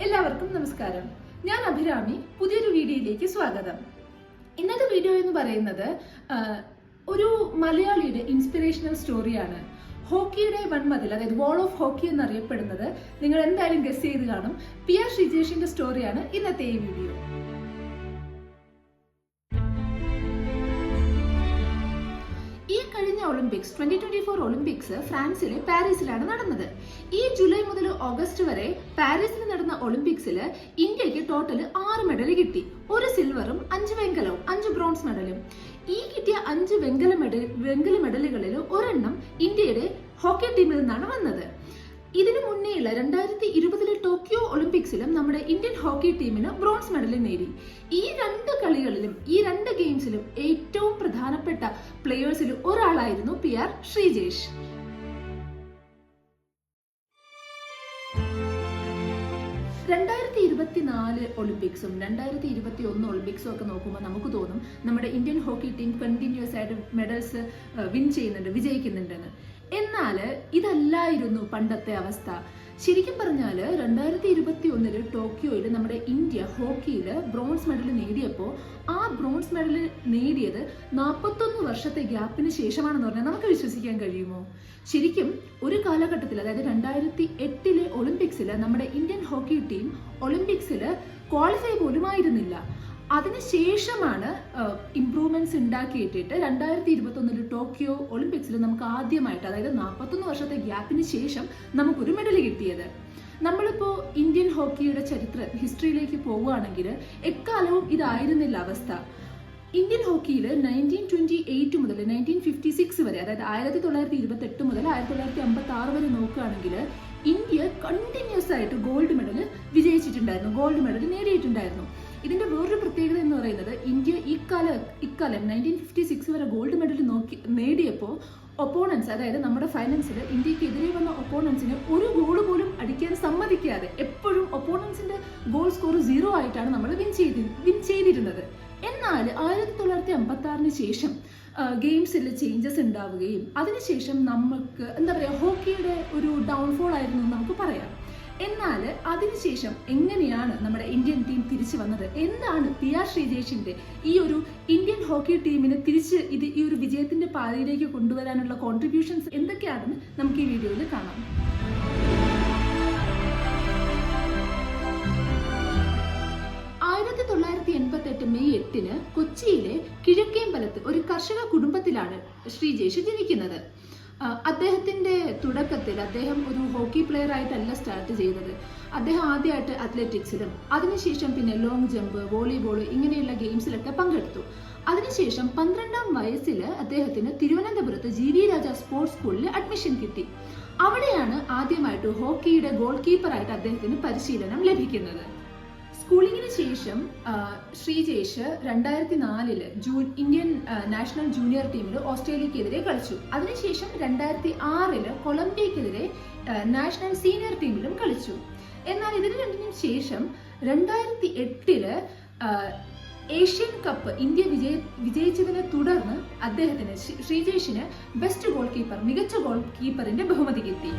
എല്ലാവർക്കും നമസ്കാരം. ഞാൻ അഭിരാമി. പുതിയൊരു വീഡിയോയിലേക്ക് സ്വാഗതം. ഇന്നത്തെ വീഡിയോ എന്ന് പറയുന്നത് ഒരു മലയാളിയുടെ ഇൻസ്പിറേഷണൽ സ്റ്റോറിയാണ്. ഹോക്കിയുടെ വൻമതിൽ, അതായത് വാൾ ഓഫ് ഹോക്കി എന്നറിയപ്പെടുന്നത് നിങ്ങൾ എന്തായാലും ഗസ് ചെയ്ത് കാണും. PR ശ്രീജേഷിന്റെ സ്റ്റോറിയാണ് ഇന്നത്തെ ഈ വീഡിയോ. കഴിഞ്ഞ ഒളിമ്പിക്സ് 2024 ഒളിമ്പിക്സ് ഫ്രാൻസിലെ പാരീസിലാണ് നടന്നത്. ഈ ജൂലൈ മുതൽ ഓഗസ്റ്റ് വരെ പാരീസിൽ നടന്ന ഒളിമ്പിക്സിൽ ഇന്ത്യക്ക് ടോട്ടൽ 6 മെഡൽ കിട്ടി. 1 സിൽവറും 5 വെങ്കലവും 5 ബ്രോൺസ് മെഡലും. ഈ കിട്ടിയ 5 വെങ്കല മെഡലുകളിൽ ഒരെണ്ണം ഇന്ത്യയുടെ ഹോക്കി ടീമിൽ നിന്നാണ് വന്നത്. ഇതിനു മുന്നേയുള്ള 2020 ടോക്കിയോ ഒളിമ്പിക്സിലും നമ്മുടെ ഇന്ത്യൻ ഹോക്കി ടീമിന് ബ്രോൺസ് മെഡൽ നേടി. ഈ 2 കളികളിലും ഈ 2 ഗെയിംസിലും ഏറ്റവും പ്രധാനപ്പെട്ട പ്ലെയേഴ്സിൽ ഒരാളായിരുന്നു PR ശ്രീജേഷ്. ഒളിമ്പിക്സും 2021 ഒളിമ്പിക്സും ഒക്കെ നോക്കുമ്പോൾ നമുക്ക് തോന്നും നമ്മുടെ ഇന്ത്യൻ ഹോക്കി ടീം കണ്ടിന്യൂസ് ആയിട്ട് മെഡൽസ് വിജയിക്കുന്നുണ്ടെന്ന്. എന്നാൽ ഇതല്ലായിരുന്നു പണ്ടത്തെ അവസ്ഥ. ശരിക്കും പറഞ്ഞാൽ 2021 ടോക്കിയോയിൽ നമ്മുടെ ഇന്ത്യ ഹോക്കിയിൽ ബ്രോൺസ് മെഡൽ നേടിയപ്പോൾ ആ ബ്രോൺസ് മെഡൽ നേടിയത് 41 വർഷത്തെ ഗ്യാപ്പിന് ശേഷമാണെന്ന് പറഞ്ഞാൽ നമുക്ക് വിശ്വസിക്കാൻ കഴിയുമോ? ശരിക്കും ഒരു കാലഘട്ടത്തിൽ, അതായത് 2008 ഒളിമ്പിക്സിൽ നമ്മുടെ ഇന്ത്യൻ ഹോക്കി ടീം ഒളിമ്പിക്സിൽ ക്വാളിഫൈ പോലും ആയിരുന്നില്ല. അതിനുശേഷമാണ് ഇംപ്രൂവ്മെന്റ്സ് ഉണ്ടാക്കിയിട്ടിട്ട് 2021 ടോക്കിയോ ഒളിമ്പിക്സിൽ നമുക്ക് ആദ്യമായിട്ട്, അതായത് 41 വർഷത്തെ ഗ്യാപ്പിന് ശേഷം നമുക്കൊരു മെഡൽ കിട്ടിയത്. നമ്മളിപ്പോൾ ഇന്ത്യൻ ഹോക്കിയുടെ ഹിസ്റ്ററിയിലേക്ക് പോവുകയാണെങ്കിൽ എക്കാലവും ഇതായിരുന്നില്ല അവസ്ഥ. ഇന്ത്യൻ ഹോക്കിയിൽ 1928 മുതൽ 1956 വരെ, അതായത് 1928 മുതൽ 1956 വരെ നോക്കുകയാണെങ്കിൽ ഇന്ത്യ കണ്ടിന്യൂസ് ആയിട്ട് ഗോൾഡ് മെഡൽ നേടിയിട്ടുണ്ടായിരുന്നു. ഇതിന്റെ വേറൊരു പ്രത്യേകത എന്ന് പറയുന്നത്, ഇന്ത്യ ഇക്കാലം 1956 വരെ ഗോൾഡ് മെഡൽ നേടിയപ്പോൾ ഒപ്പോണൻസ്, അതായത് നമ്മുടെ ഫൈനൽസിൽ ഇന്ത്യക്കെതിരെ വന്ന ഒപ്പോണൻസിന് ഒരു ഗോൾ പോലും അടിക്കാൻ സമ്മതിക്കാതെ എപ്പോഴും ഒപ്പോണൻസിന്റെ ഗോൾ സ്കോർ 0 ആയിട്ടാണ് നമ്മൾ വിൻ ചെയ്തിരുന്നത്. എന്നാൽ 1956 ശേഷം ഗെയിംസിൽ ചേഞ്ചസ് ഉണ്ടാവുകയും അതിനുശേഷം നമുക്ക് ഹോക്കിയുടെ ഒരു ഡൗൺഫോൾ ആയിരുന്നു എന്ന് നമുക്ക് പറയാം. എന്നാൽ അതിനുശേഷം എങ്ങനെയാണ് നമ്മുടെ ഇന്ത്യൻ ടീം തിരിച്ചു വന്നത്, എന്താണ് PR ശ്രീജേഷിന്റെ ഈ ഒരു ഇന്ത്യൻ ഹോക്കി ടീമിനെ ഈ ഒരു വിജയത്തിന്റെ പാതയിലേക്ക് കൊണ്ടുവരാനുള്ള കോൺട്രിബ്യൂഷൻസ് എന്തൊക്കെയാണെന്ന് നമുക്ക് ഈ വീഡിയോയിൽ കാണാം. മെയ് 8 കൊച്ചിയിലെ കിഴക്കേമ്പലത്ത് ഒരു കർഷക കുടുംബത്തിലാണ് ശ്രീജേഷ് ജനിക്കുന്നത്. അദ്ദേഹത്തിന്റെ തുടക്കത്തിൽ അദ്ദേഹം ഒരു ഹോക്കി പ്ലെയർ ആയിട്ടല്ല സ്റ്റാർട്ട് ചെയ്തത്. അദ്ദേഹം ആദ്യമായിട്ട് അത്ലറ്റിക്സിലും അതിനുശേഷം പിന്നെ ലോങ് ജമ്പ്, വോളിബോൾ ഇങ്ങനെയുള്ള ഗെയിംസിലൊക്കെ പങ്കെടുത്തു. അതിനുശേഷം 12ാം വയസ്സിൽ അദ്ദേഹത്തിന് തിരുവനന്തപുരത്ത് GV രാജ സ്പോർട്സ് സ്കൂളിൽ അഡ്മിഷൻ കിട്ടി. അവിടെയാണ് ആദ്യമായിട്ട് ഹോക്കിയുടെ ഗോൾ കീപ്പറായിട്ട് അദ്ദേഹത്തിന് പരിശീലനം ലഭിക്കുന്നത്. സ്കൂളിങ്ങിന് ശേഷം ശ്രീജേഷ് 2004 ഇന്ത്യൻ നാഷണൽ ജൂനിയർ ടീമിൽ ഓസ്ട്രേലിയക്കെതിരെ കളിച്ചു. അതിനുശേഷം 2006 കൊളംബിയക്കെതിരെ നാഷണൽ സീനിയർ ടീമിലും കളിച്ചു. എന്നാൽ ഇതിന് രണ്ടിനും ശേഷം 2008 ഏഷ്യൻ കപ്പ് ഇന്ത്യ വിജയിച്ചതിനെ തുടർന്ന് അദ്ദേഹത്തിന് ശ്രീജേഷിന് ബെസ്റ്റ് ഗോൾ കീപ്പർ, മികച്ച ഗോൾ കീപ്പറിന്റെ ബഹുമതി കിട്ടി.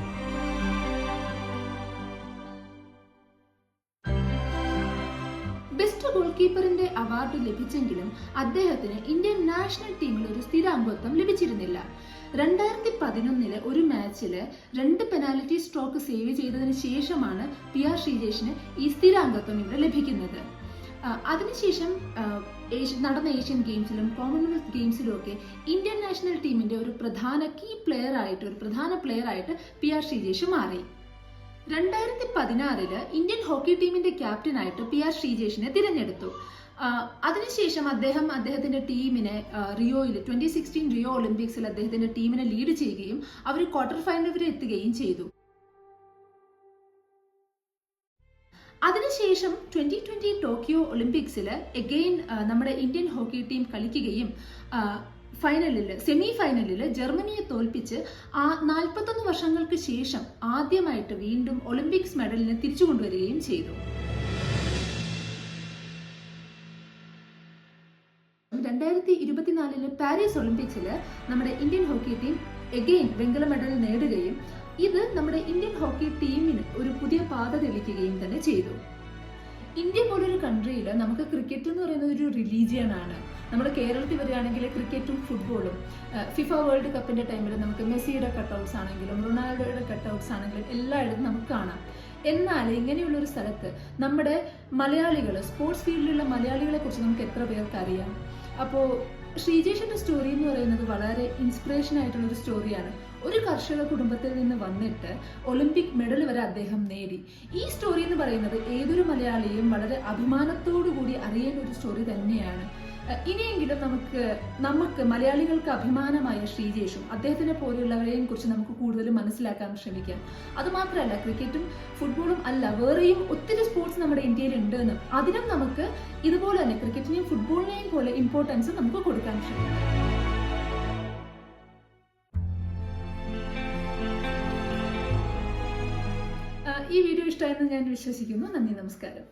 ബെസ്റ്റ് ഗോൾ കീപ്പറിന്റെ അവാർഡ് ലഭിച്ചെങ്കിലും അദ്ദേഹത്തിന് ഇന്ത്യൻ നാഷണൽ ടീമിൽ ഒരു സ്ഥിരാംഗത്വം ലഭിച്ചിരുന്നില്ല. 2011 ഒരു മാച്ചിൽ 2 പെനാൽറ്റി സ്ട്രോക്ക് സേവ് ചെയ്തതിനു ശേഷമാണ് PR ശ്രീജേഷിന് ഈ സ്ഥിരാംഗത്വം ഇവിടെ ലഭിക്കുന്നത്. അതിനുശേഷം നടന്ന ഏഷ്യൻ ഗെയിംസിലും കോമൺവെൽത്ത് ഗെയിംസിലും ഒക്കെ ഇന്ത്യൻ നാഷണൽ ടീമിന്റെ ഒരു പ്രധാന പ്ലെയർ ആയിട്ട് PR ശ്രീജേഷ് മാറി. 2016 ഇന്ത്യൻ ഹോക്കി ടീമിന്റെ ക്യാപ്റ്റനായിട്ട് PR ശ്രീജേഷിനെ തിരഞ്ഞെടുത്തു. അതിനുശേഷം അദ്ദേഹത്തിന്റെ ടീമിനെ 2016 റിയോ ഒളിമ്പിക്സിൽ അദ്ദേഹത്തിന്റെ ടീമിനെ ലീഡ് ചെയ്യുകയും അവർ ക്വാർട്ടർ ഫൈനൽ വരെ എത്തുകയും ചെയ്തു. അതിനുശേഷം 2020 ടോക്കിയോ ഒളിമ്പിക്സിൽ എഗെയിൻ നമ്മുടെ ഇന്ത്യൻ ഹോക്കി ടീം കളിക്കുകയും സെമി ഫൈനലിൽ ജർമ്മനിയെ തോൽപ്പിച്ച് 41 വർഷങ്ങൾക്ക് ശേഷം ആദ്യമായിട്ട് വീണ്ടും ഒളിമ്പിക്സ് മെഡലിനെ തിരിച്ചു കൊണ്ടുവരികയും ചെയ്തു. 2024 പാരീസ് ഒളിമ്പിക്സിൽ നമ്മുടെ ഇന്ത്യൻ ഹോക്കി ടീം എഗെയിൻ വെങ്കല മെഡൽ നേടുകയും ഇത് നമ്മുടെ ഇന്ത്യൻ ഹോക്കി ടീമിന് ഒരു പുതിയ പാത തെളിയിക്കുകയും തന്നെ ചെയ്തു. ഇന്ത്യ പോലൊരു കൺട്രിയിൽ നമുക്ക് ക്രിക്കറ്റ് എന്ന് പറയുന്നത് ഒരു റിലീജിയൻ ആണ്. നമ്മുടെ കേരളത്തിൽ വരികയാണെങ്കിൽ ക്രിക്കറ്റും ഫുട്ബോളും ഫിഫ വേൾഡ് കപ്പിന്റെ ടൈമിൽ നമുക്ക് മെസ്സിയുടെ കട്ടൗട്ട്സ് ആണെങ്കിലും റൊണാൾഡോയുടെ കട്ടൗട്ട്സ് ആണെങ്കിലും എല്ലായിടത്തും നമുക്ക് കാണാം. എന്നാൽ ഇങ്ങനെയുള്ള ഒരു സ്ഥലത്ത് നമ്മുടെ മലയാളികൾ, സ്പോർട്സ് ഫീൽഡിലുള്ള മലയാളികളെ കുറിച്ച് നമുക്ക് എത്ര പേർക്ക് അറിയാം? അപ്പോൾ ശ്രീജേഷിന്റെ സ്റ്റോറി എന്ന് പറയുന്നത് വളരെ ഇൻസ്പിറേഷൻ ആയിട്ടുള്ള ഒരു സ്റ്റോറിയാണ്. ഒരു കർഷക കുടുംബത്തിൽ നിന്ന് വന്നിട്ട് ഒളിമ്പിക് മെഡൽ വരെ അദ്ദേഹം നേടി. ഈ സ്റ്റോറി എന്ന് പറയുന്നത് ഏതൊരു മലയാളിയും വളരെ അഭിമാനത്തോടു കൂടി അറിയേണ്ട ഒരു സ്റ്റോറി തന്നെയാണ്. ഇനിയെങ്കിലും നമുക്ക് മലയാളികൾക്ക് അഭിമാനമായ ശ്രീജേഷും അദ്ദേഹത്തിനെ പോലെയുള്ളവരെയും കുറിച്ച് നമുക്ക് കൂടുതൽ മനസ്സിലാക്കാൻ ശ്രമിക്കാം. അതുമാത്രമല്ല, ക്രിക്കറ്റും ഫുട്ബോളും അല്ല, വേറെയും ഒത്തിരി സ്പോർട്സ് നമ്മുടെ ഇന്ത്യയിൽ ഉണ്ട് എന്നും അതിനും നമുക്ക് ഇതുപോലെ തന്നെ ക്രിക്കറ്റിനെയും ഫുട്ബോളിനെയും പോലെ ഇമ്പോർട്ടൻസ് നമുക്ക് കൊടുക്കാൻ ശ്രമിക്കാം. ഈ വീഡിയോ ഇഷ്ടമായെന്ന് ഞാൻ വിശ്വസിക്കുന്നു. നന്ദി, നമസ്കാരം.